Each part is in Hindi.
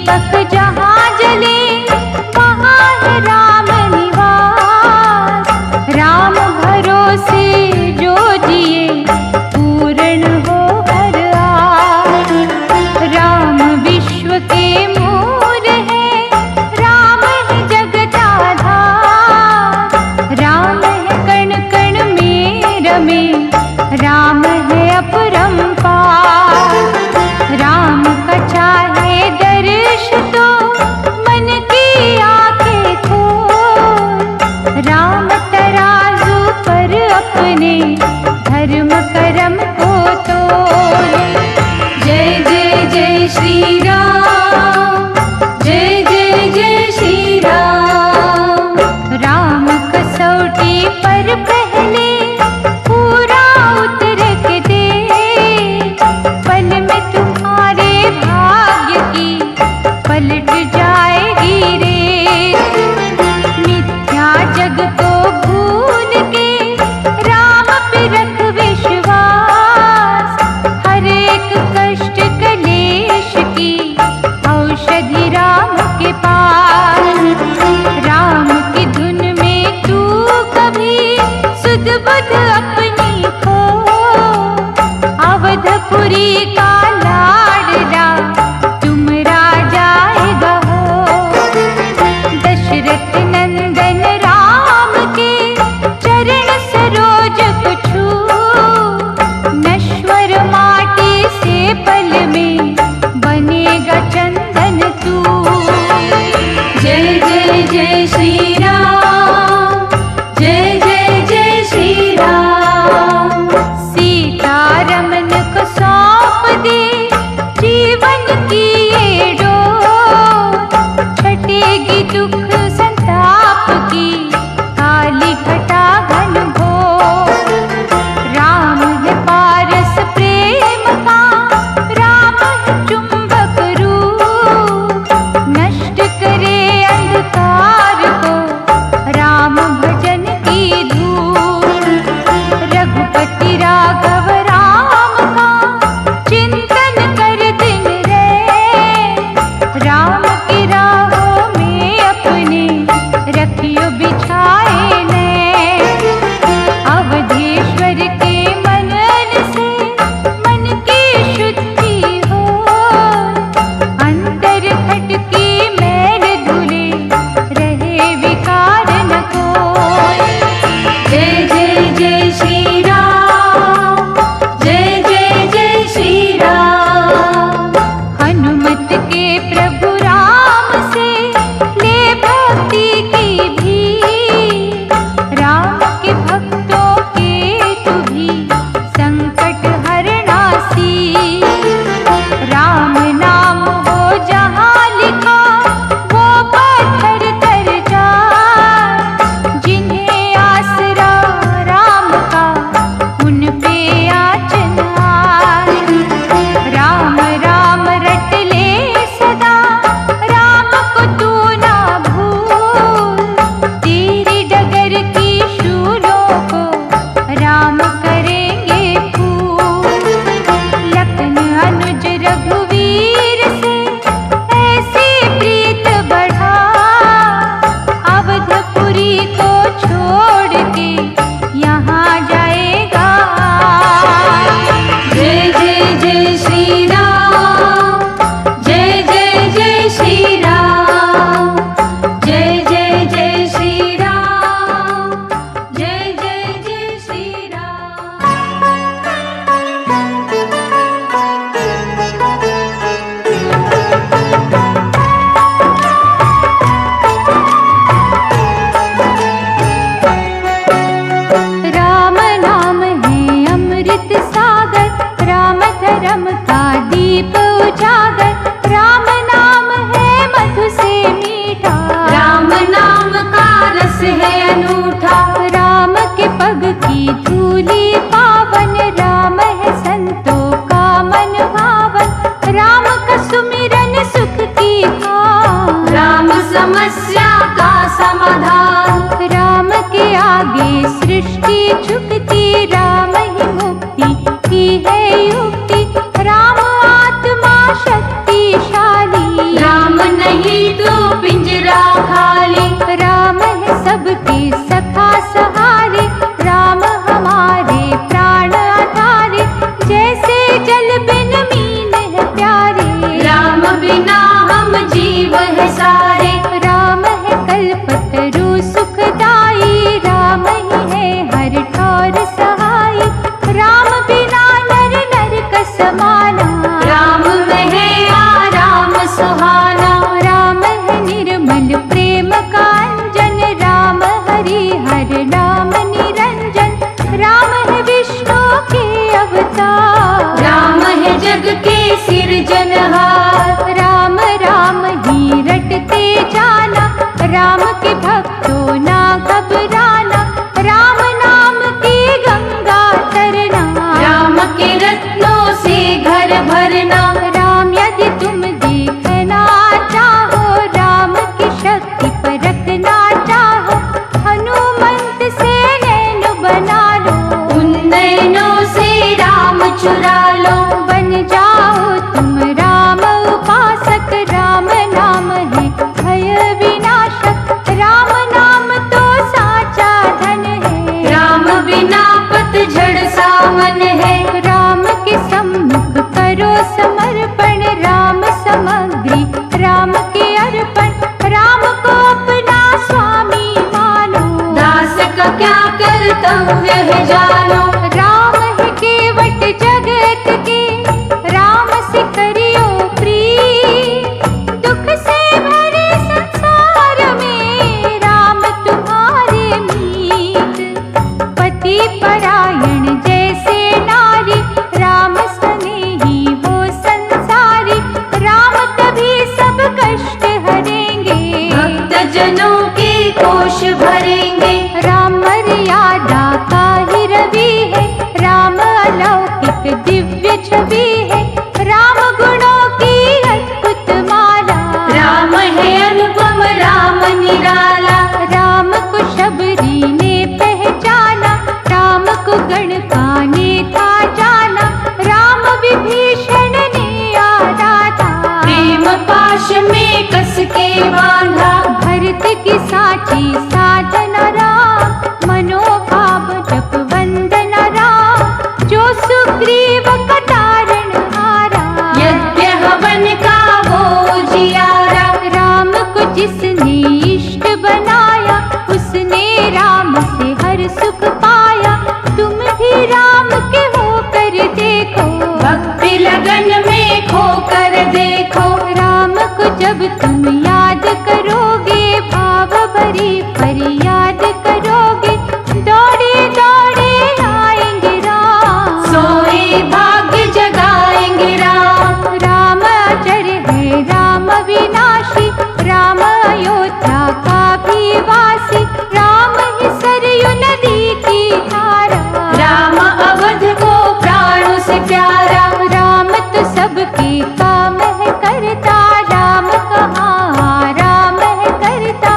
दीपक जहाँ जले वहाँ है राम निवास। राम भरोसे जो जिए पूर्ण हो हर आस। राम विश्व के मूल है, राम है जगत आधार। राम है कण कण में रमे, राम है अपरंपार। राम का चाहे दर्श तो मन है जानो। राम है केवट जगत के, राम से करियो प्रीत। दुख से भरे संसार में राम तुम्हारे मीत। पति परायण जैसे नारी, राम स्नेही वो संसारी। राम तभी सब कष्ट हरेंगे, भक्त जनों के कोश भरेंगे। राम मर्यादा का ही रवि है, राम अलौकिक दिव्य छवि है। राम गुणों की अद्भुत माला, राम है अनुपम राम निराला। राम को शबरी ने पहचाना, राम को गणका ने था जाना। राम विभीषण ने यादा था, प्रेम पाश में कस के बांधा। भरत की साची साधना राम, मनोभाव जप वंदना राम। जो सुग्रीव का तारण हारा, यज्ञ हवन का वो जियारा। राम को जिसने इष्ट बनाया, उसने राम से हर सुख पाया। तुम भी राम के होकर देखो, भक्ति लगन में खोकर देखो। राम को जब तुम याद करोगे, भाव भरी फरियाद करोगे। दौड़े दौड़े आएंगे राम, सोए भाग्य जगाएंगे राम। राम अजर है राम विनाशी, राम अयोध्या का भी वासी। राम ही सरयू नदी की धारा, राम अवध को प्राणों से प्यारा। राम तो सबके काम है करता, राम कहाँ राम है करता।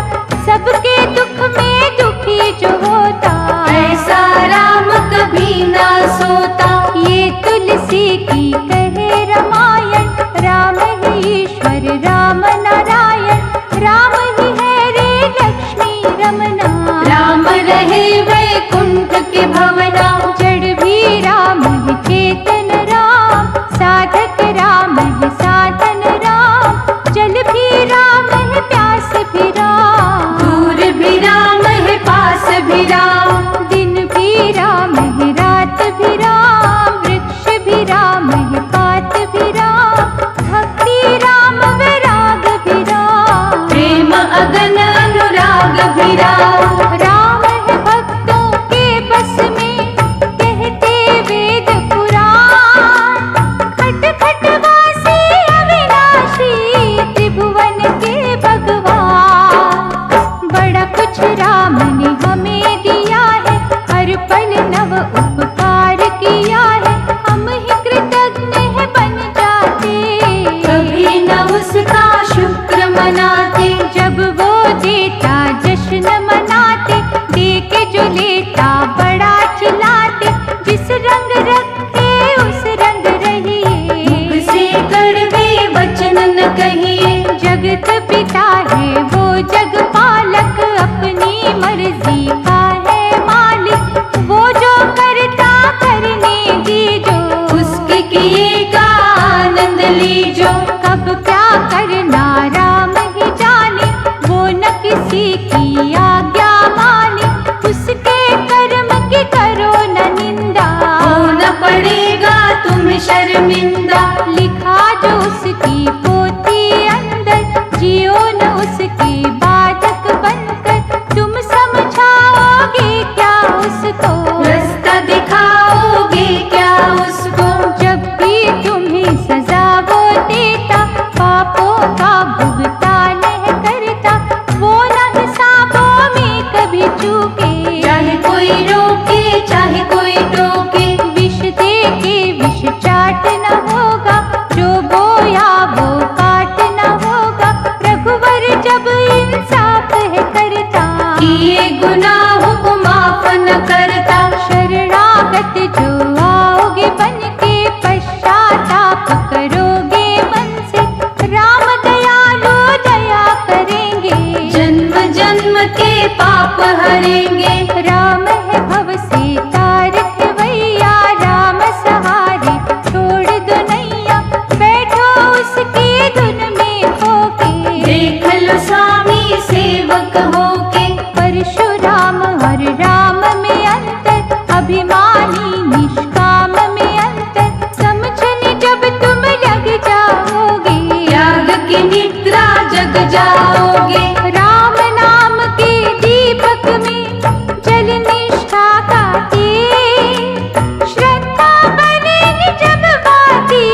सबके दुख में दुखी जो होता, ऐसा राम कभी ना सोता। ये तुलसी की कहे रामायण, राम ही ईश्वर राम नारायण। राम ही है रे लक्ष्मी रमना, राम रहे वैकुंठ के भवना। जड़ भी राम है चेतन राम, साधक राम है साधन राम। जल भी राम है प्यास भी राम, दूर भी राम है पास भी राम। दिन भी राम है रात भी राम, वृक्ष भी राम है पात भी राम। भक्ति राम वैराग भी राम, प्रेम अगन अनुराग भी राम। राम है भक्तों के बस में, कहते वेद पुराण। खट खट वासी अविनाशी, त्रिभुवन के भगवान। बड़ा कुछ राम ने हमें दिया है, हर पल नव उपकार किया है। हम ही कृतज्ञ है बन जाते, कभी न उसका शुक्र मनाते। जब वो देता जश्न मनाते, दे के जो लेता बड़ा चिल्लाते। जिस रंग रखे उस रंग रहिए, मुख से कड़वे वचन न कहिए। जगत पिता है वो जग पालक, अपनी मर्जी का है मालिक। वो जो करता करने दीजो, उसके किए का आनंद लीजो। कब क्या करना राम ही जाने, वो न किसी की आज्ञा माने। उसके कर्म की करो न निंदा, होना पड़ेगा तुम्हें शर्मिंदा। लिखा जो उसकी पोथी अंदर, जियो न उसके बाधक बनकर। तुम समझाओगे क्या उसको, रास्ता दिखाओगे क्या उसको। जब भी तुम्हें सजा वो देता, पापों का भुगतान है करता। वो न हिसाबों में कभी चूके, चाहे कोई रोके चाहे कोई टोके। विष दे के विष चाट न होगा, जो बोया वो काट न होगा। रघुवर जब इंसाफ है करता, किए गुनाहों को माफ न करता। शरणागत जो आओगे बन के, पश्चाताप करोगे मन से। राम दयालु दया करेंगे, जन्म जन्म के पाप हरेंगे। राम है भव से तारक भैया, राम सहारे छोड़ दो नैया। बैठो उसकी धुन में होके, देख लो स्वामी सेवक होके। परशुराम और राम में अंतर, अब जाओगे। राम नाम के दीपक में जल निष्ठा का तेज, श्रद्धा बनेगी जब बाती,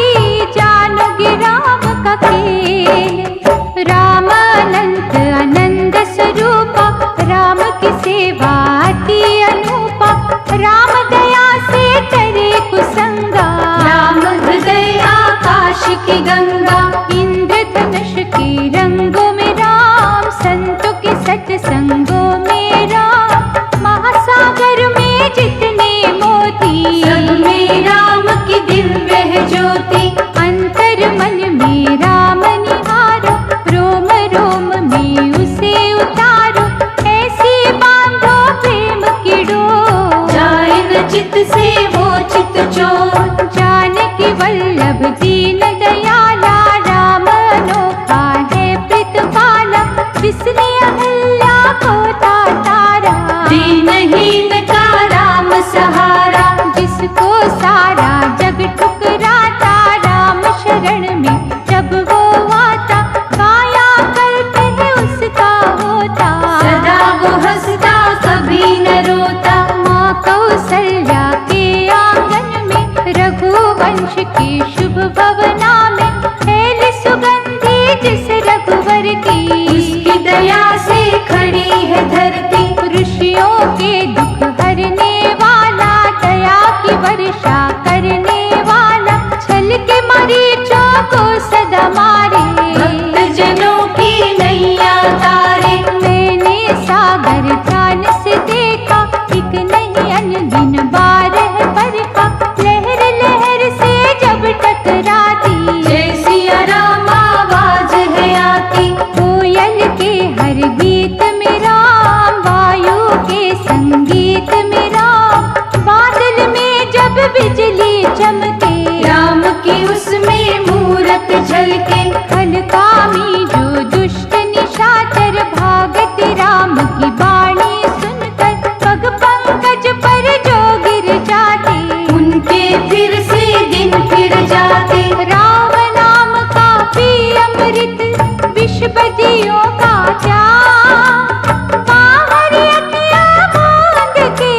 जानोगे राम का खेल। राम अनंत आनंद स्वरूपा, राम की सेवा अति अनूपा, राम दया से करे कुसंगा, राम हृदय आकाश की गंगा। इंद्रधनुष के रंगों में राम, संतों के सत्संगों में राम, महासागर में जितने मोती, सब में राम की दिव्य है ज्योति। अंतर मन में राम निहारो, रोम रोम में उसे उतारो, ऐसी बांधो प्रेम की डोर, जाए न चित से वो चित चोर। जानकी वल्लभ दीन दयाला, राम अनोखा है प्रीतपाला, जिसने अहल्या को तारा, दीनहीन का राम सहारा। जिसको सारा जग ठुकराता, राम शरण में जब वो आता, काया कल्प है उसका होता, सदा वो हंसता कभी न रोता। माँ कौसल्या के आंगन में, रघुवंश के शुभ भवना में, फैल सुगंधि जिस रघुवर की, उसकी दया से खड़ी है धरती। ऋषियों के दुख हरने वाला, दया की वर्षा करने वाला, छल के मरीचों को सदा मारे, भक्त जनों की नैया तारे। मैंने सागर ध्यान से देखा, एक नहीं अनगिन बार है बरखा, लहर लहर से जब टकराती, जय सिया राम आवाज है आती। कोयल के हर गीत में राम, वायु के संगीत में राम, बादल में जब बिजली चमके, राम की उसमें मूरत झलके। खलकामी जो दुष्ट निशाचर, भागते राम की बाणी सुनकर, पग पंकज पर जो गिर जाते, उनके फिर से दिन फिर जाते। राम नाम का भी अमृत, विष बदियों का त्याग, बाहर अखियाँ मूंद के,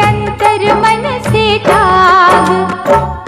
अंतर मन से त्याग,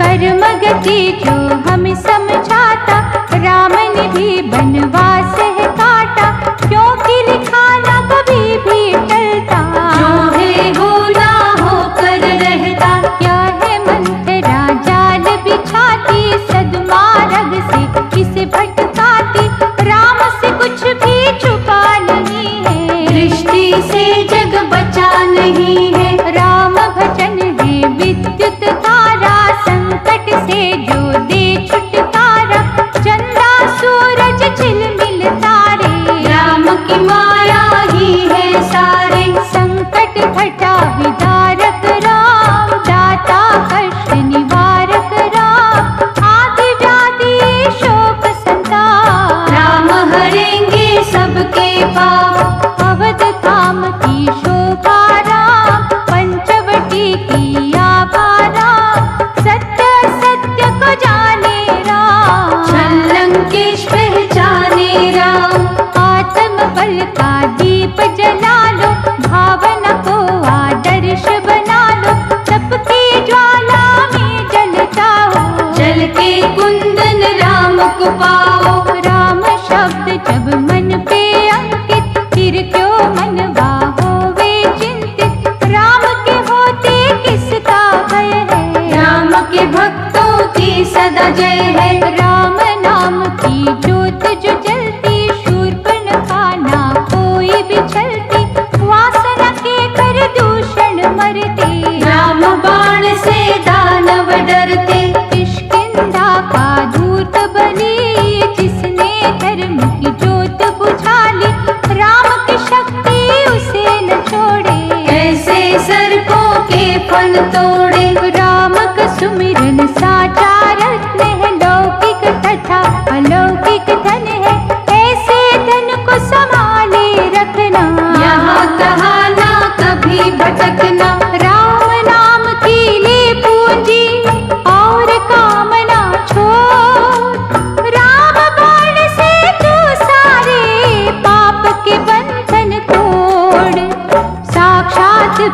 कर्म गति जो हमें समझाता, राम ने भी बनवास है काटा, क्योंकि लिखा ना कभी भी टलता, जो है वो ना होकर रहता। क्या है मंत्रा जाल बिछाती, सदमार्ग से किसे भटकाती, राम से कुछ भी छुपा नहीं है, दृष्टि से जग बचा नहीं है। राम भजन है विद्युत तारा, संकट से जो दे छुटकारा, चंदा सूरज झिलमिल तारे, राम की माया ही है सारे। संकट घटा विदारक राम, दाता कष्ट निवारक राम, आदि व्याधि शोक संताप, राम हरेंगे सबके पाप। अवध धाम की शोभा राम, पंचवटी की आभा राम, सत्य सत्य को जाने राम, छल लंकेश पहचाने राम। आत्म बल का दीप जला लो, भावना को आदर्श बना लो, तप की ज्वाला में जल जाओ, जल के कुंदन राम को पाओ। राम शब्द जब मन पे अंकित, फिर क्यों मनवा होवे चिंतित, राम के होते किसका भय है, राम के भक्तों की सदा जय है। राम नाम की ज्योत जो जलती, शूर्पणखा ना कोई भी छलती, वासना के कर दूषण मरते, राम बाण से दानव डरते। किष्किंधा का धूर्त बलि, जिसने धर्म की ज्योत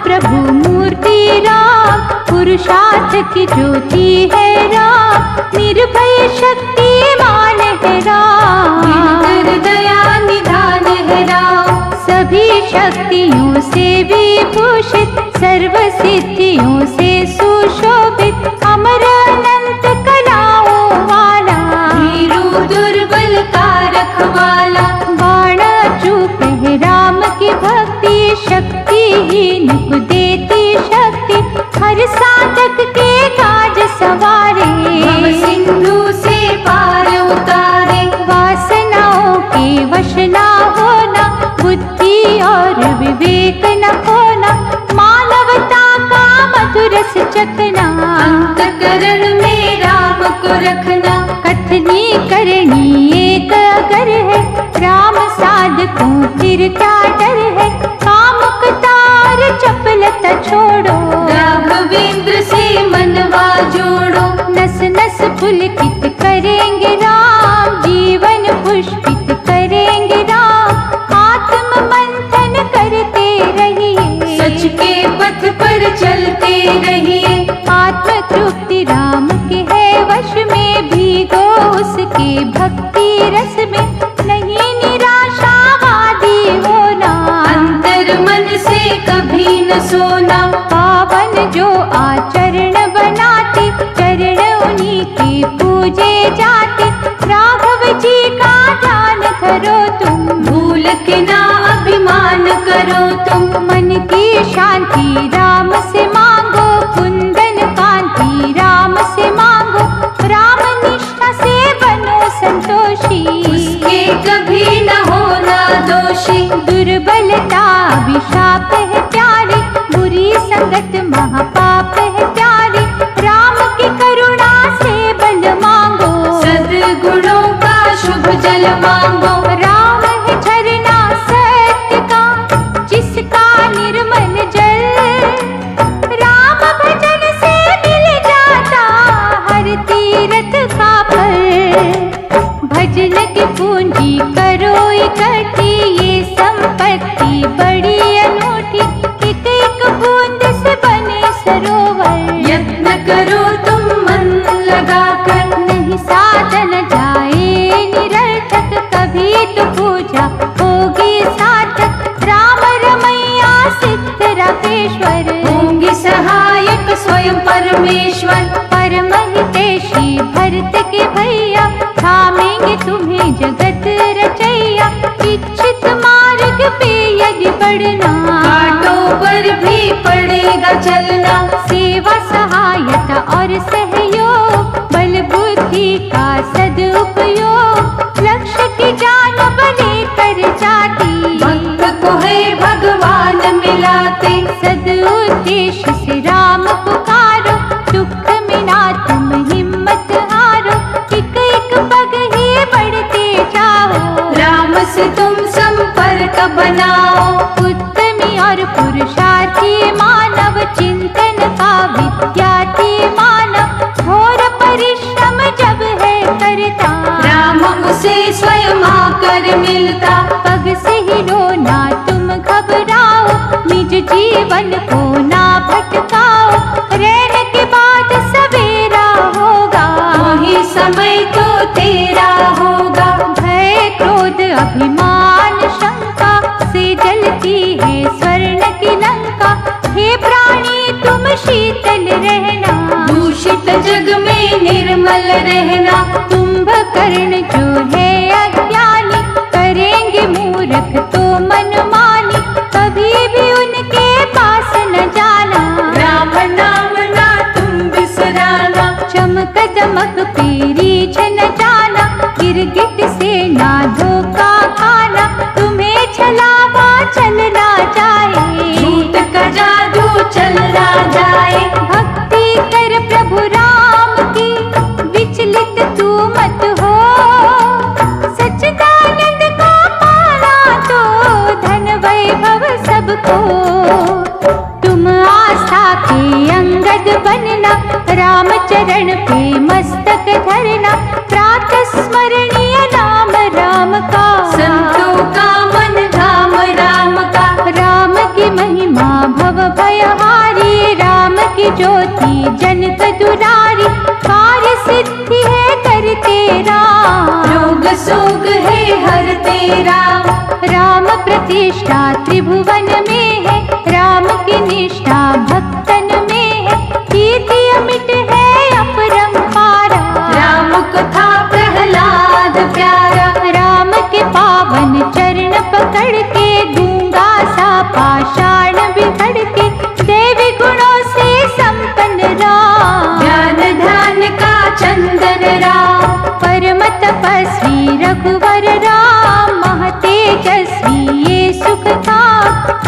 प्रभु मूर्ति राम, पुरुषार्थ की ज्योति है राम, निर्भय शक्तिमान है राम, दिनकर दया निधान है राम। सभी शक्तियों से विभूषित, सर्व सिद्धियों से सुशोभित, अमर अनंत कलाओं वाला, वीरू दुर्बल का रखवाला। बाण चूक है राम की भक्ति, शक्तिहीन को देती शक्ति, हर साधक के काज सवारे, भव सिंधु से पार उतारे। वासनाओं के वश ना होना, बुद्धि और विवेक न खोना, मानवता का मधुर रस चखना, अंतकरण में राम को रखना। कथनी करनी एक अगर है, राम साधकों फिर क्या डर है, कामुकता और चपलता छोड़ो, राघवेंद्र से मनवा जोड़ो। नस नस पुलकित करेंगे राम, जीवन पुष्पित करेंगे राम, आत्म मंथन करते रहिए, सच के पथ पर चलते रहिए। आत्म तृप्ति राम के है वश में, भीगो उसके भक्ति रस में, नहीं निराशावादी होना, अंतर मन से कभी न सोना। पावन जो आचरण बनाते, चरण उन्हीं के पूजे जाते, राघव जी का ध्यान करो तुम, भूल के ना अभिमान करो तुम। मन की शांति राम से मांगो, कुंदन कांति राम से मांगो, राम निष्ठा से बनो संतोषी, उसके कभी न होना दोषी। दुर्बलता अभिशाप है प्यारे, बुरी संगत महापाप है प्यारे, राम की करुणा से बल मांगो, सद्गुणों का शुभ जल मांगो। राम है झरना सत्य का, जिसका निर्मल जल, राम भजन से मिल जाता हर तीरथ का फल, भजन की पूंजी करो इकट्ठी, ये संपत्ति बड़ी अनूठी, एक एक बूंद से बने सरोवर, यत्न करो तुम मन लगाकर, नहीं साधन जाए निरर्थक, कभी तो पूजा होगी सार्थक, राम रमैया सिद्ध राकेश्वर, होंगे सहायक स्वयं परमेश्वर। परम हितैषी भरत के भैया, थामेंगे तुम्हें जगत रचैया, इच्छित मार्ग पे यदि बढ़ना, कांटों पर भी पड़ेगा चलना। सेवा सहायता और सहयोग, बल बुद्धि का सदुपयोग, लक्ष्य की जान बने कर जाती, भक्त को है भगवान मिलाते। सदुद्देश्य से राम पुकारो, दुख में ना तुम हिम्मत हारो, एक एक पग ही बढ़ते जाओ, राम से तुम संपर्क बनाओ। उत्तमी और पुरुषार्थी मानव, चिंतन का विद्यार्थी मानव, घोर परिश्रम जब है करता, राम उसे स्वयं आकर मिलता। पग से ही रोना तुम घबराओ, निज जीवन को ना भटकाओ, रहने के बाद सवेरा होगा, वही समय तो तेरा होगा। भय क्रोध अभिमान शंका से जलती है स्वर्ण की लंका, हे प्राणी तुम शीतल रहना, दूषित जग में निर्मल रहना। कुंभकर्ण जो है अज्ञानी, करेंगे मूर्ख तो मनमानी, कभी भी उनके पास न जाना, राम नाम ना तुम बिसराना। चमक दमक पेरी छन जाना, गिरगिट से ना धोखा खाना, तुम्हें छलावा चलना जाए, झूठ का जादू चलना जाए। भक्ति कर प्रभु राम की, विचलित तू मत हो, सच्चिदानंद को पाना तो धन वैभव सबको, तुम आस्था के अंगद बनना, राम चरण पे मस्तक धरना, प्रातः स्मरणीय नाम राम का, संतों का मन धाम राम का। राम की महिमा भव भय की ज्योति जनक दुरारी, कार्य सिद्धि है करते राम। रोग सोग है हर तेरा, राम प्रतिष्ठा त्रिभुवन में है, राम की निष्ठा भक्तन में है, कीर्ति अमिट है अपरंपारा। राम कथा प्रहलाद प्यारा, राम के पावन चरण पकड़ के, गूंगा सा पाषाण बिगड़ के, देवी गुणों से संपन्न राम। ज्ञान ध्यान का चंदन राम, परम तपस्वी रघुवर राम, महतेजस्वी ये सुख था,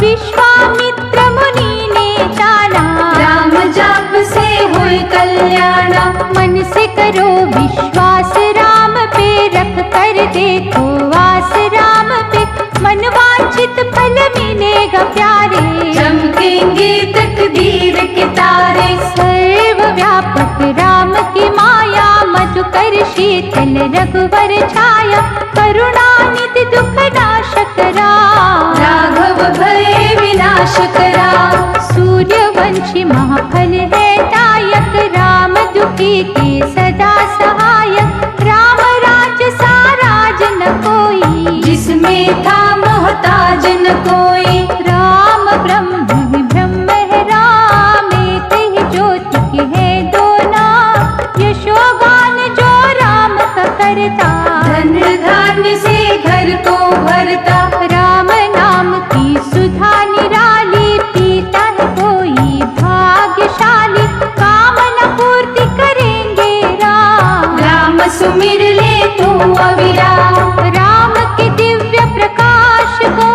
विश्वामित्र मुनि ने जाना। राम जाप से हुई कल्याणा, मन से करो विश्वास राम पे, रख कर देखो आस राम पे, मन वांछित फल मिलेगा प्यारे। चमकेंगे तकदीर के तारे, सर्वव्यापक राम की माया, मधुकर शीतल रघुवर छाया, करुणानिधि दुख नाशक राम। राघव भय विनाशक राम, सूर्यवंशी महाफल है दायक, राम दुखी के सदा सहायक, राम राज साराज न कोई, जिसमें था मोहताज न कोई। राम ब्रह्म ही ब्रह्म है राम, एक ही ज्योति के है दो नाम, यशोगान जो राम का करता, धन धान्य से घर को भरता। राम नाम की सुधा निराली, पीता है कोई भाग्यशाली, कामना पूर्ति करेंगे राम। राम सुमिर ले तू अविराम, राम के दिव्य प्रकाश को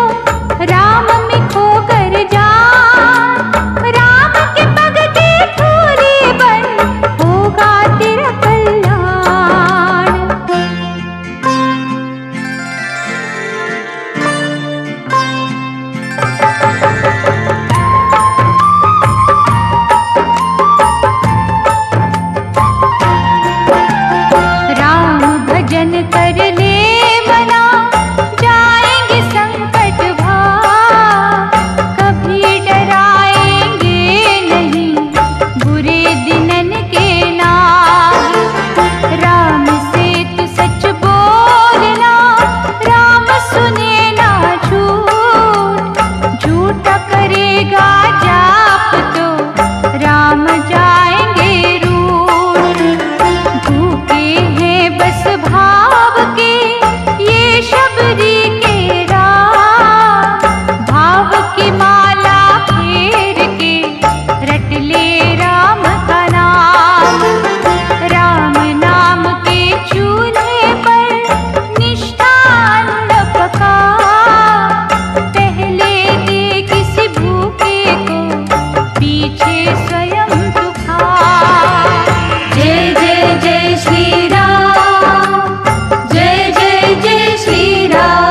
राम में खो कर जा, राम के पग की धूली बन होगा तेरा कल्याण। राम भजन कर ले मना, जाएंगे संकट भाग, कभी डराएंगे नहीं बुरे दिनन के नाग। राम से तू सच बोलना, राम सुने ना झूठ, झूठा करेगा जाप तो राम जाएंगे रूठ। भूखे हैं बस भाव के ये शबरी के राम, भाव की माला फेर के रट ले राम का नाम। राम नाम के चूल्हे पर निष्ठा न पका, पहले दे किसी भूखे को, पीछे स्वयं तू खा। जय जय जय श्री राम, जय जय जय श्री राम।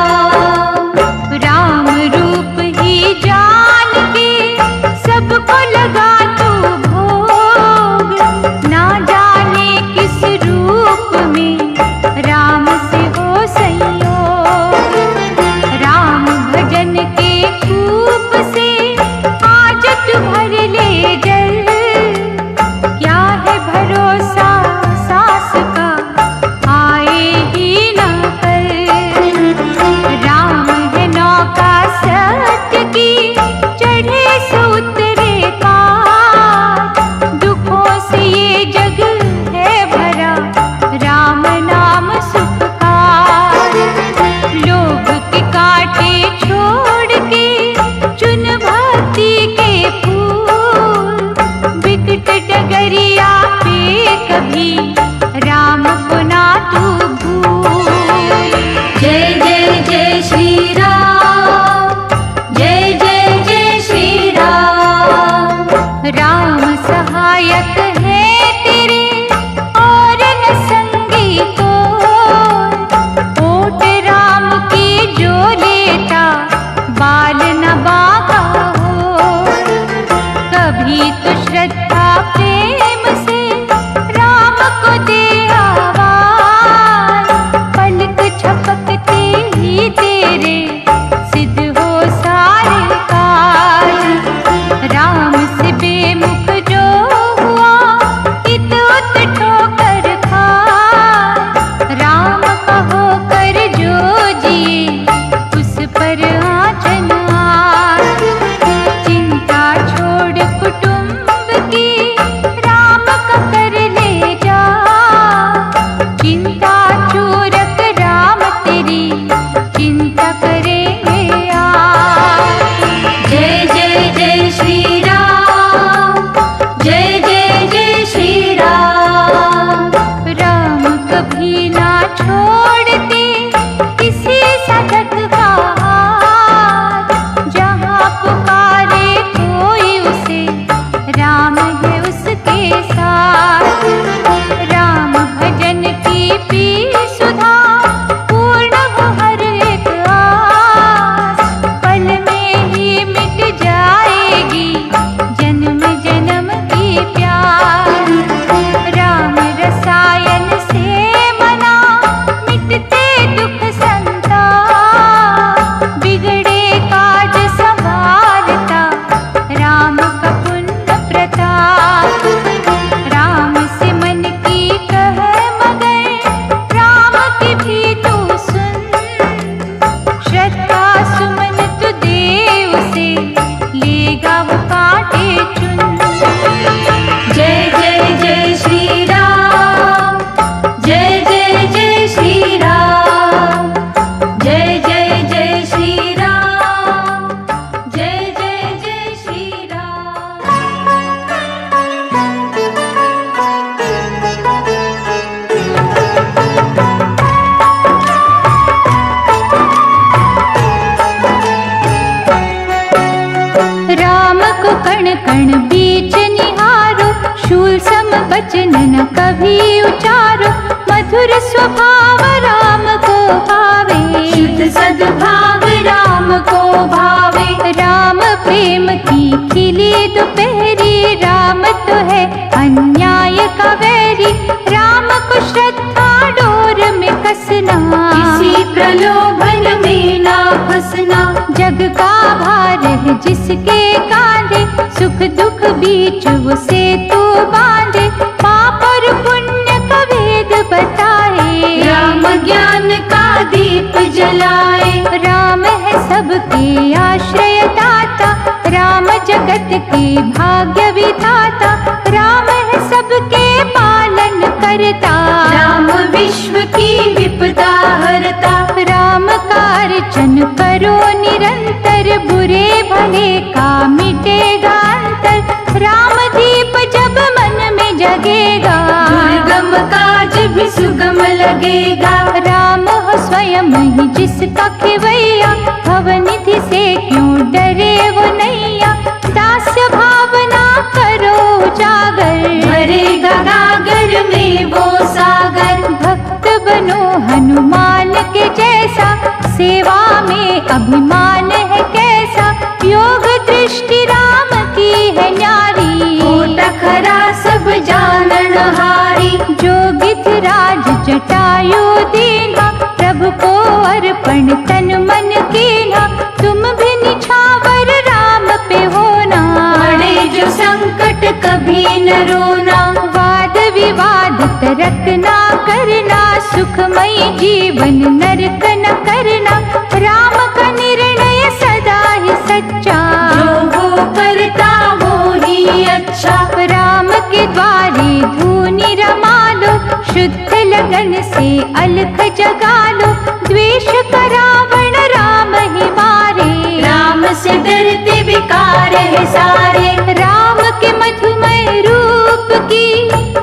वचन न कभी उचारो, मधुर स्वभाव राम को भावे। शुद्ध सद्भाव राम को भावे। राम प्रेम की खिली दोपहरी, राम तो है अन्याय का वैरी। राम को श्रद्धा डोर में कसना, किसी प्रलोभन में ना फंसना। जग का भार है जिसके कांधे, सुख दुख बीच वो सेतु बांधे। पाप और पुण्य का भेद बताए, राम ज्ञान का दीप जलाए। राम है सबके आश्रय दाता, राम जगत के भाग्य विधाता। राम है सबके पालन करता, राम विश्व की विपदा हरता। राम का अर्चन करो निरंतर, बुरे भले का मिटेगा अंतर। राम दीप जब मन में जगेगा, दुर्गम काज भी सुगम लगेगा। राम हो स्वयं ही जिसका खेवैया, भवनिधि से क्यों डरे वो नैया। दास्य भावना करो उजागर, भरेगा गागर में वो सागर। भक्त बनो हनुमान के जैसा, सेवा में अभिमान है कैसा। योग दृष्टि राम की है न्यारी, कोट खरा सब जानन हारी। जोगित राज जटायु दीना, प्रभु को अर्पण तन मन कीना। तुम भी निछावर राम पे होना, पड़े जो संकट कभी न रोना। वाद विवाद तर्क ना करना, सुखमय जीवन नरक न करना। राम का निर्णय सदा ही सच्चा, जो वो करता वो ही अच्छा। राम के द्वारे धूनि रमा लो, शुद्ध लगन से अलख जगा लो। द्वेष का रावण राम ही मारे, राम से डरते विकार है सारे। राम के मधुमय रूप की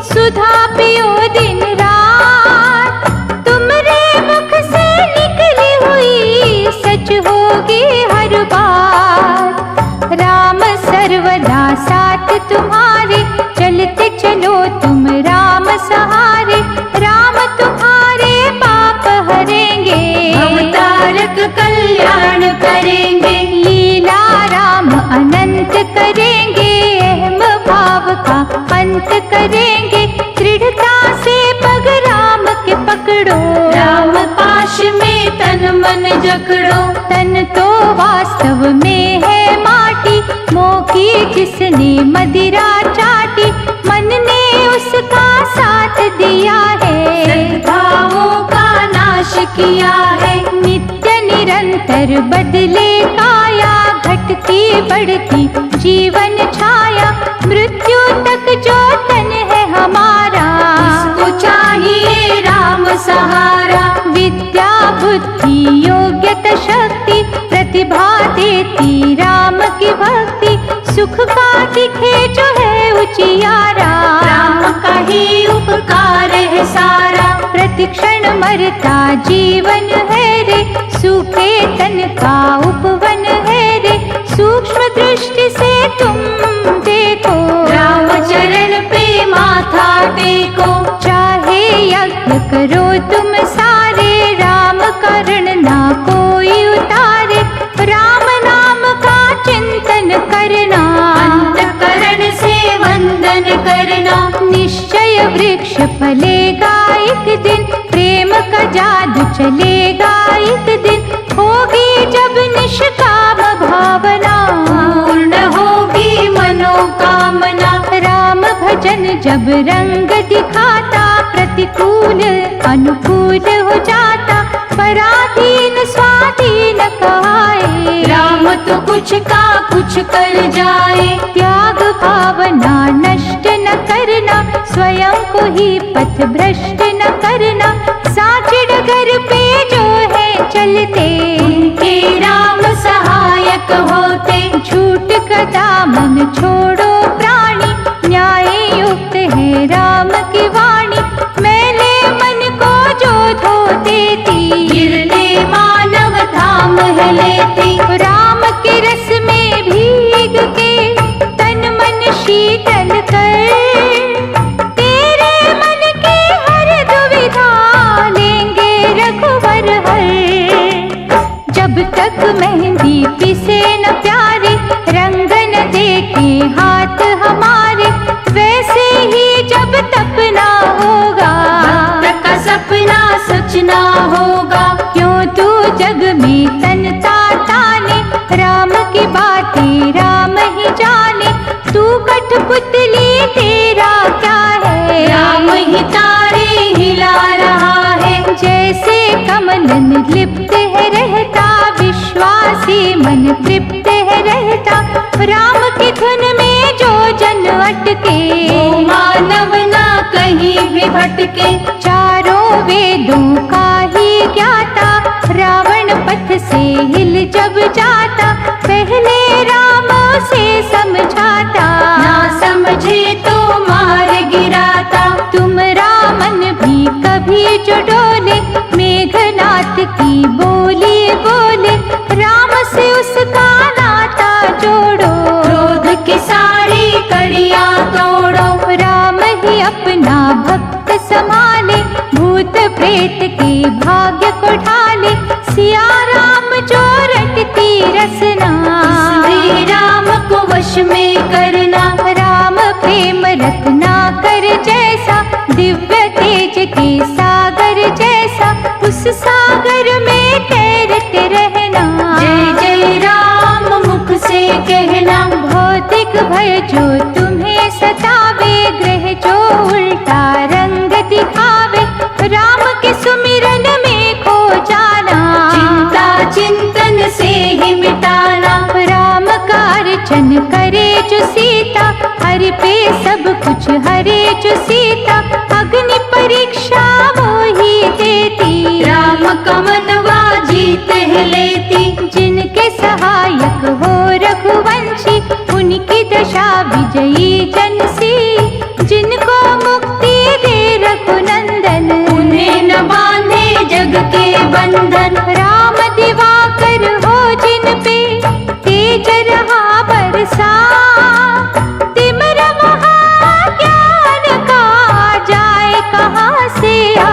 सुधा पियो दिन रात। तुमरे मुख से निकली हुई सच होगी हर बार। राम सर्वदा साथ तुम्हारे, चलते चलो तुम राम सहारे। राम तुम्हारे पाप हरेंगे, अवतारक कल्याण करेंगे। लीला राम अनंत करेंगे, अहम भाव का अंत करेंगे। दृढ़ता से पग राम के पकड़ो, राम पाश में तन मन जकड़ो। तन तो वास्तव में है माटी, मोह की जिसने मदिरा चाटी। मन ने उसका साथ दिया है, सद्भावों का नाश किया है। नित्य निरंतर बदले काया, घटती बढ़ती जीवन छाया। मृत्यु तक जो तन है हमारा, इसको चाहिए राम सहारा। विद्या बुद्धि योग्यता शक्ति, प्रतिभा देती राम की भक्ति। सुख का दिखे जो है उजियारा, राम का ही उपकार है सारा। प्रतिक्षण मरता जीवन है रे, सूखे तन का उपवन है रे। सूक्ष्म दृष्टि से तुम देखो, राम चरण पे माथा टेको। चाहे यज्ञ करो तुम सारे, राम करण ना कोई उतारे। राम नाम का चिंतन करना, अंतःकरण से वंदन करना। निश्चय वृक्ष फलेगा एक दिन, प्रेम का जादू चलेगा एक दिन। होगी जब निष्काम भावना, पूर्ण होगी मनोकामना। राम भजन जब रंग दिखाता, प्रतिकूल अनुकूल हो जाता। पराधीन स्वाधीन कहाए, राम तो कुछ का कुछ कर जाए। त्याग भावना नष्ट न करना, स्वयं को ही पथ भ्रष्ट न करना। साच डगर पे जो है चलते, उनके राम सहायक होते। झूठ का दामन छोड़ो प्राणी, न्याय युक्त है राम की वाणी। मैले मन को जो धो देती, गिरने मानव धाम है लेती। राम के रस में भीग के तन मन शीतल कर। जब तक मेहंदी पिसे न प्यारे, रंग न देखे हाथ हमारे, वैसे ही जब तप ना होगा भक्त का सपना सच ना होगा। क्यों तू जग में तनता ताने, राम की बातें राम ही जाने। तू कठपुतली तेरा क्या है, राम ही तारे हिला रहा है। जैसे कमलन लिप्त है रहता, विश्वासी मन तृप्त है रहता। राम की धुन में जो जन अटके, वो मानव ना कहीं भी भटके। चारों वेदों का ही ज्ञाता, रावण पथ से हिल जब जाता, पहले राम से समझाता, ना समझे तो मार गिराता। तुम रामन भी कभी जो डोले, मेघनाथ की बोली बोले, राम से उसका नाता जोड़ो। क्रोध की सारी कड़ियां तोड़ो, राम ही अपना भक्त संभाले, भूत प्रेत के भाग्य को ढाले। सिया राम जो रटती रसना, श्री राम को वश में करना। राम प्रेम रत्ना कर जैसा, दिव्य तेज के सागर जैसा, उस सागर में तैरते रहना। जय जय राम मुख से कहना। भौतिक भय जो तुम्हें सतावे, ग्रह जो उल्टा रंग दिखावे, राम के सुमिरन में खो जाना। चिंता चिंतन से ही मिटाना। राम का अर्चन करे जो सीता, हरि पे सब कुछ हरे जो सीता। अग्नि परीक्षा वो ही देती, राम का मनवा जीत है लेती। जिनके सहायक हो रघुवंशी, उनकी दशा विजयी जन सी। जिनको मुक्ति दे रघुनंदन, उन्हें न बांधे जग के बंधन। राम दिवाकर हो जिन पे, तेज रहा बरसा। तिमिर महाज्ञान का जाए कहाँ से आ।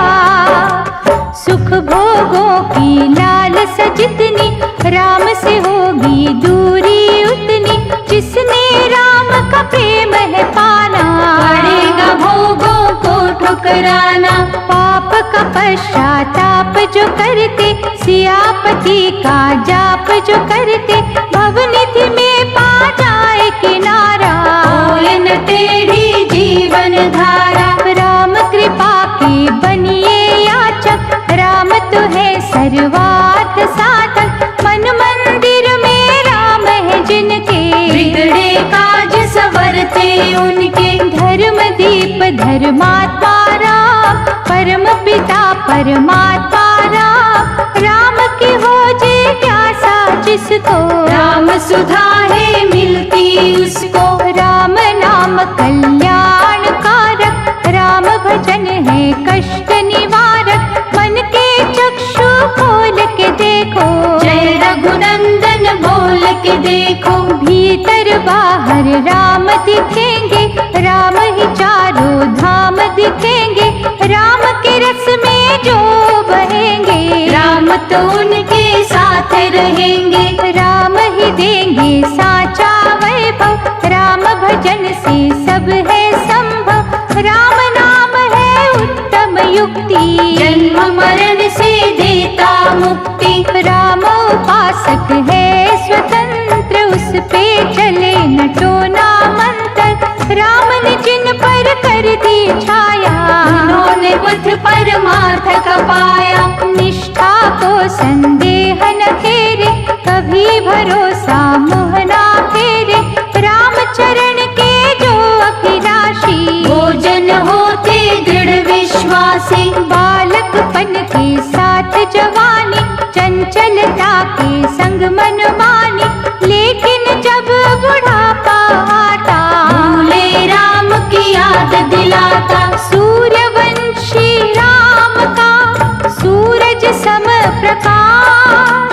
सुख भोगों की लालस जितनी, राम से होगी दूरी उतनी। जिसने राम का प्रेम है पाना, पड़ेगा भोगों को ठुकराना। पाप का पश्चाताप जो करते, सियापति का जाप जो करते, भवनिधि में पा जाए किनारा। होए न टेढ़ी जीवन धारा। राम कृपा के बनिए याचक, राम तो है सर्वार्थ साधक। मन मंदिर में राम है जिनके, बिगड़े काज संवरते उनके। धर्म दीप धर्मात्मा राम, परम पिता परमात्मा राम। राम की हो जिज्ञासा जिसको, राम सुधा है मिलती उसको। राम नाम कल्याण कारक, राम भजन है कष्ट निवारक। मन के चक्षु खोल के देखो, जय रघुनंदन बोल के देखो। भीतर बाहर राम दिखेंगे, राम ही चारों धाम दिखेंगे। राम के रस में जो बहेंगे, राम तो उनके साथ रहेंगे। राम ही देंगे साचा वैभव। राम भजन से सब है संभव, राम नाम है उत्तम युक्ति। जन्म मरण से देता मुक्ति। राम उपासक है स्वतंत्र, उस पे चले न टोना मंत्र। राम ने जिन पर कर दी छाया, उन्होंने बुद्ध परमार्थ का पाया। निष्ठा को संदेह न फेरे, कभी भरोसा मुँह ना फेरे। राम चरण के जो अभिलाषी, वो जन होते दृढ़ विश्वासी। बालकपन के साथ जवानी, चंचलता के संग मनमानी। लेकिन जब बुढ़ापा आता, भूले राम की याद दिलाता। सूर्यवंशी राम का सूरज सम प्रकाश।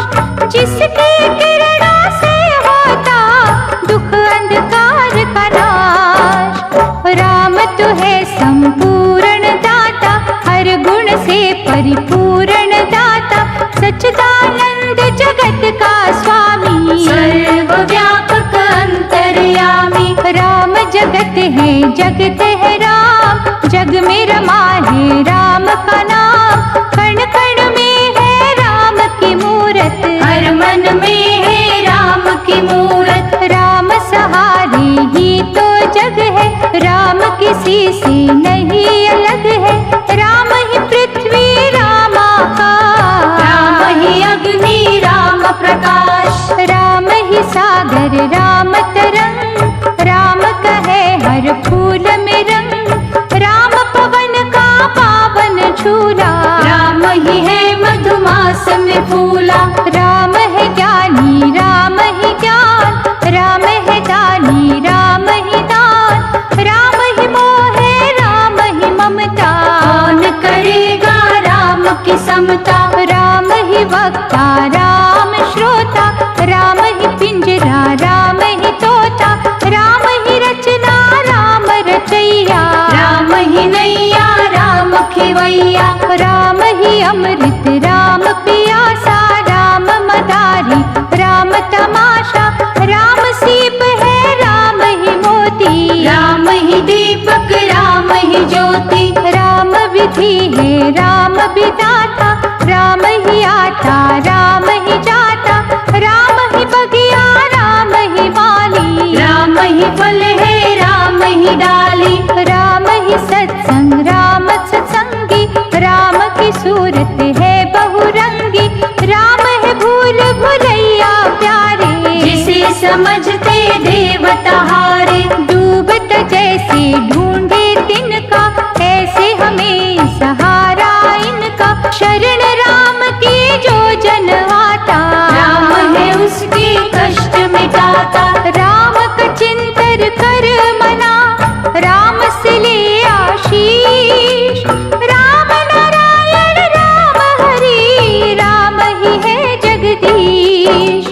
जगत का स्वामी, सर्वव्यापक अंतर्यामी। राम जगत है राम, जग में रमा है राम का नाम। कण कण में है राम की मूरत, हर मन में है राम की मूरत। राम सहारे ही तो जग है, राम किसी से नहीं अलग है। राम ही पृथ्वी राम आकाश, राम ही अग्नि राम प्रकाश। राम ही सागर राम तरंग, राम कहे हर फूल में रंग। राम पवन का पावन झूला, राम ही है मधुमास में फूला। राम है ज्ञानी राम ही ज्ञान, राम है दानी राम ही दान। राम ही मोह है राम ही ममता, कौन करेगा राम की समता। राम ही वक्ता राम श्रोता, राम ही पिंजरा राम ही तोता। राम ही रचना राम रचैया, राम ही नैया राम खिवैया। राम ही अमृत राम पियासा, राम मदारी राम तमाशा। राम सीप है राम ही मोती, राम ही दीपक राम ही ज्योति। राम विधि है राम विधाता, राम ही आता राम ही जाता। राम ही बगिया राम ही माली, राम ही फल है राम ही डाली। राम ही सत्संग राम सत्संगी, राम की सूरत है बहुरंगी। राम है भूल भुलैया प्यारे, जिसे समझते देवता हारे। डूबत जैसे ढूंढे तिनका, ऐसे हमें सहारा इनका। शरण राम की जो जन आता, राम है उसके कष्ट मिटाता। राम का चिंतन कर मना, राम से ले आशीष। राम नारायण राम हरि, राम ही है जगदीश।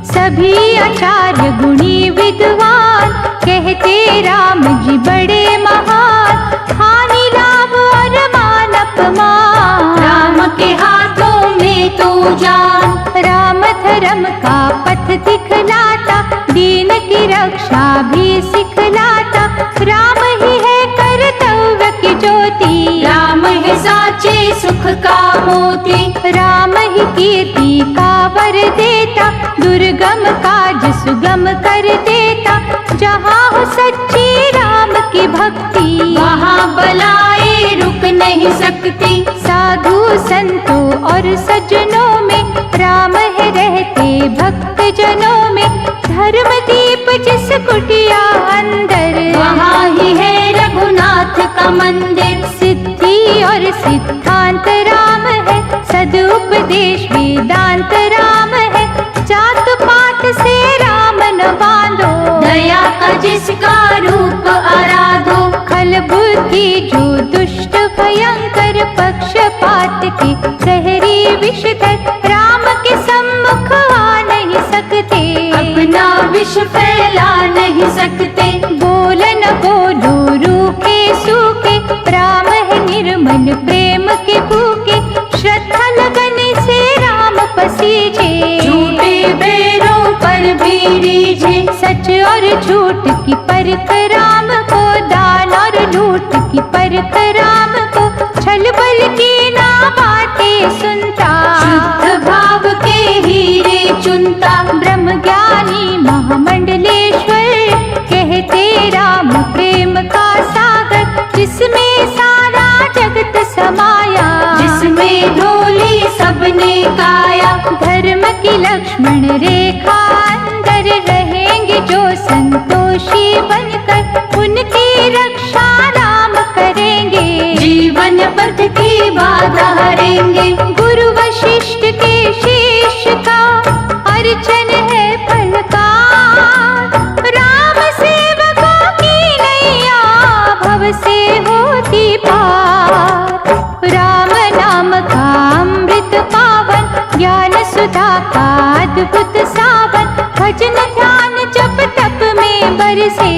सभी आचार्य गुणी विद्वान, कहते राम जी बड़े महान। हानि लाभ और मान अपमान, राम के हाथों में तू जान। राम धर्म का पथ दिखलाता, दीन की रक्षा भी सिखलाता। राम ही है कर्तव्य की ज्योति, राम है साचे सुख का मोती। राम ही कीर्ति का वर देता, दुर्गम काज सुगम कर देता। जहाँ हो सच्ची राम की भक्ति, वहाँ बलाएं रुक नहीं सकती। साधु संतों और सज्जनों में, राम है रहते भक्त जनों में। धर्म दीप जिस कुटिया अंदर, वहाँ ही है रघुनाथ का मंदिर। सिद्धि और सिद्धांत राम है, सदुपदेश वेदांत राम है। जात पात से राम न बांधो, दया का जिसका रूप आराधो। खल बुद्धि जो दुष्ट भयंकर, पक्षपात के सहरी विषधर। राम के सम्मुख आ नहीं सकते, अपना विष फैला नहीं सकते। बोल न बोलो रूखे सूखे, राम है निर्मल प्रेम के भूखे। श्रद्धा लगन से राम पसीजे, झूठे बैरों पर भी रीझे। सच और झूठ की परख राम को, दान और लूट की परख राम को। छल बल की ना बातें सुनता, शुद्ध भाव के हीरे चुनता। ब्रह्म ज्ञानी महामंडलेश्वर, कहते राम प्रेम का सागर। जिसमें सारा जगत समाया, जिसमें ढोली सबने काया। धर्म की लक्ष्मण रेखा अंदर, रहेंगे जो संतोषी बनकर। उनकी रक्षा राम करेंगे, जीवन पथ की बाधा हरेंगे। गुरु वशिष्ठ के शिष्य का अर्चन है फलकार। राम सेवकों की नैया भव से होती पार। राम नाम का अमृत पावन, ज्ञान सुधा का अद्भुत सावन। भजन ध्यान जप तप में बरसे,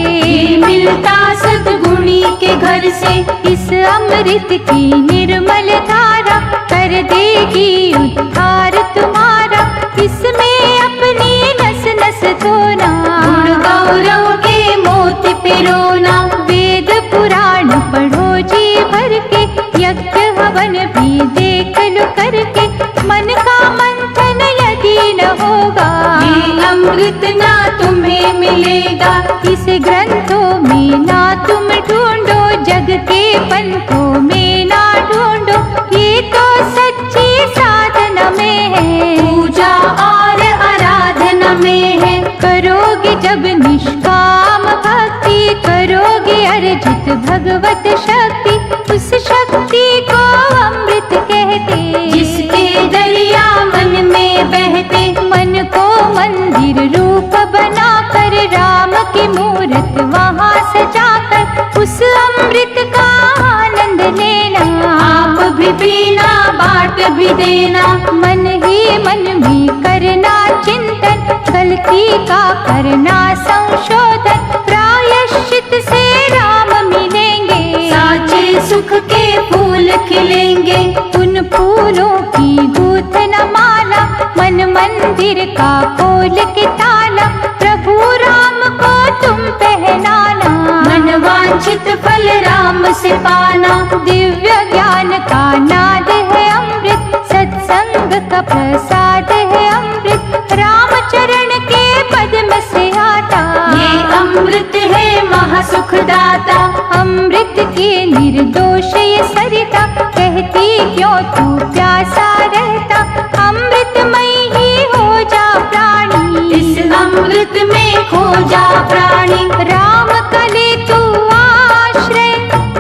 मिलता सद्गुणी के घर से। इस अमृत की निर्मल धारा, कर देगी उद्धार तुम्हारा। इसमें अपनी नस नस धोना, गुण गौरव के मोती पिरोना। वेद पुराण पढ़ो जी भर के, यज्ञ हवन भी देख लो करके। मन का मंथन यदि न होगा, ये अमृत ना तुम्हें मिलेगा। इस ग्रंथों में ना तुम ढूंढो, जग के पंथों में ना ढूंढो। ये तो सच्ची साधना में है, पूजा और आराधना में है। करोगे जब निष्काम भक्ति, करोगे अर्जित भगवत शक्ति। उस शक्ति को अमृत कहते, जिसके दरिया मन में बहते। मन को मंदिर रूप बनाकर, राम की मूरत वहाँ सजाकर, उस अमृत का आनंद लेना। आप भी पीना, बांट भी देना। मन ही मन में करना चिंतन, गलती का करना संशोधन। प्रायश्चित से राम मिलेंगे, साचे सुख के फूल खिलेंगे। उन फूलों की गूंथन माला, मन मंदिर का खोल के ताला। प्रभु राम को तुम पहनाना, मन वांछित फल राम से पाना। दिव्य ज्ञान का नाद है अमृत, सत्संग का प्रसाद है अमृत। राम चरण के पद्म से आता, ये अमृत है महासुखदाता। अमृत के निर्दोष ये सरिता, कहती क्यों तू प्यासा रहता। अमृतमय ही हो जा प्राणी, इस अमृत में खो जा प्राणी। राम का ले तू आश्रय,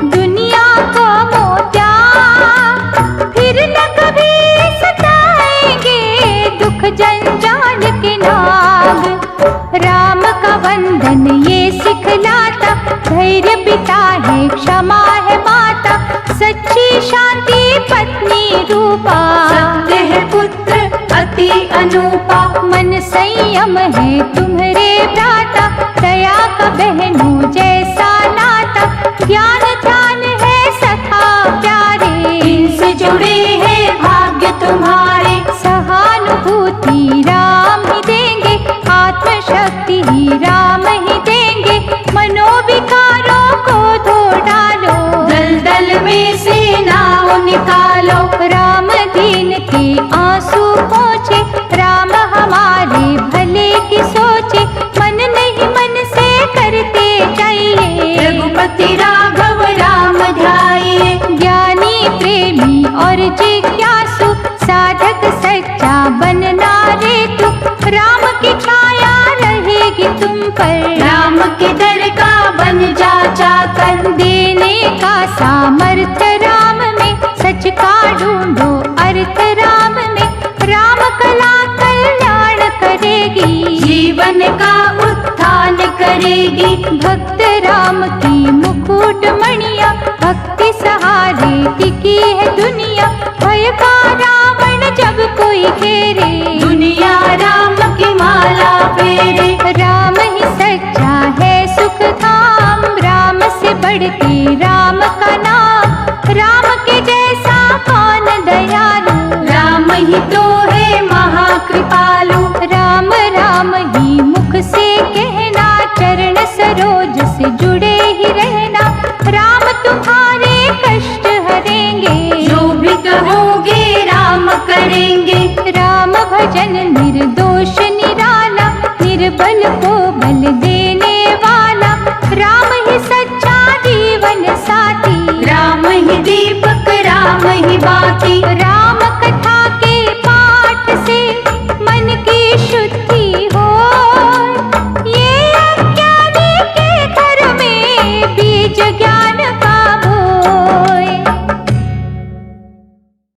दुनिया को मोत्या। फिर न कभी सताएंगे दुख जंजाल के नाग। राम का वंदन ये सिखलाता, धैर्य पिता है क्षमा है माता। सच्ची शांति पत्नी रूपा, सत्य है पुत्र अति अनूपा। मन संयम है तुम्हारे भ्राता, दया का बहनों जैसा नाता। ज्ञान ध्यान है सखा प्यारे, इनसे जुड़े हैं भाग्य तुम्हारे। सहानुभूति राम ही देंगे, आत्मशक्ति ही राम ही देंगे। मनोविकारों को धो डालो, दलदल में से नाव निकालो। राम दीन के आंसू पोंछे, राम हमारे भले की सोचे। मन नहीं मन से करते जाइए, रघुपति राघव राम ध्याइए। ज्ञानी प्रेमी और जिज्ञासु, साधक सच्चा बनना रे तू। राम की छाया रहेगी तुम पर, राम के दर का बन जा चाकर। देने का सामर्थ्य राम में, सच का ढूंढो अर्थ राम में। राम कला कल्याण करेगी, जीवन का उत्थान करेगी। भक्त राम की मुकुट मणिया, भक्ति सहारे टिकी है दुनिया। भय का रावण जब कोई घेरे, दुनिया राम की माला फेरे। राम ही सच्चा है सुख धाम, राम से बढ़ के राम का नाम। राम के जैसा कौन दयालु, राम ही तो है महाकृपालु। राम राम ही मुख से कहना, चरण सरोज से जुड़े ही रहना। राम तुम्हारे कष्ट हरेंगे, जो भी कहोगे राम करेंगे। राम भजन निर्दोष निराला, निर्बल को बल देने वाला। राम ही सच्चा जीवन साथी, राम ही दीपक राम ही बाती।